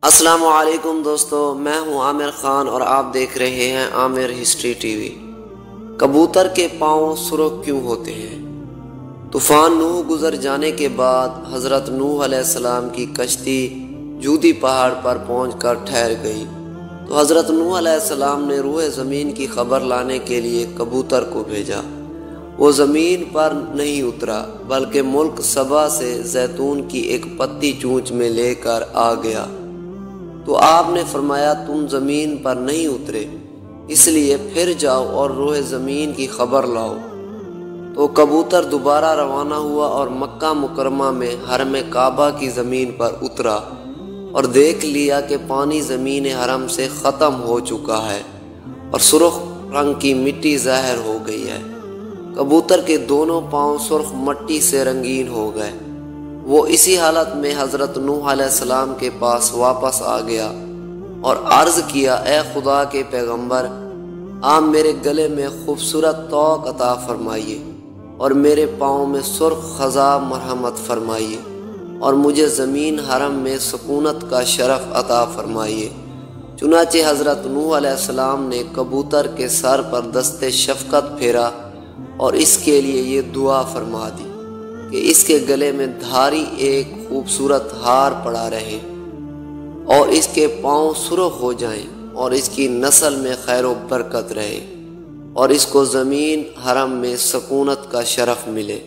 السلام علیکم دوستو، میں ہوں عامر خان اور آپ دیکھ رہے ہیں عامر ہسٹری ٹی وی۔ کبوتر کے پاؤں سرخ کیوں ہوتے ہیں؟ طوفان نوح گزر جانے کے بعد حضرت نوح علیہ السلام کی کشتی جودی پہاڑ پر پہنچ کر ٹھہر گئی تو حضرت نوح علیہ السلام نے روح زمین کی خبر لانے کے لیے کبوتر کو بھیجا۔ وہ زمین پر نہیں اترا بلکہ ملک سبا سے زیتون کی ایک پتی چونچ میں لے کر آ گیا۔ تو آپ نے فرمایا تم زمین پر نہیں اترے، اس لیے پھر جاؤ اور روح زمین کی خبر لاؤ۔ تو کبوتر دوبارہ روانہ ہوا اور مکہ مکرمہ میں حرم کعبہ کی زمین پر اترا اور دیکھ لیا کہ پانی زمین حرم سے ختم ہو چکا ہے اور سرخ رنگ کی مٹی ظاہر ہو گئی ہے۔ کبوتر کے دونوں پاؤں سرخ مٹی سے رنگین ہو گئے۔ وہ اسی حالت میں حضرت نوح علیہ السلام کے پاس واپس آ گیا اور عرض کیا، اے خدا کے پیغمبر، آپ میرے گلے میں خوبصورت طوق عطا فرمائیے اور میرے پاؤں میں سرخ خزاں مرحمت فرمائیے اور مجھے زمین حرم میں سکونت کا شرف عطا فرمائیے۔ چنانچہ حضرت نوح علیہ السلام نے کبوتر کے سر پر دست شفقت پھیرا اور اس کے لیے یہ دعا فرما دی کہ اس کے گلے میں دھاری ایک خوبصورت ہار پڑا رہے اور اس کے پاؤں سرخ ہو جائیں اور اس کی نسل میں خیر و برکت رہے اور اس کو زمین حرم میں سکونت کا شرف ملے۔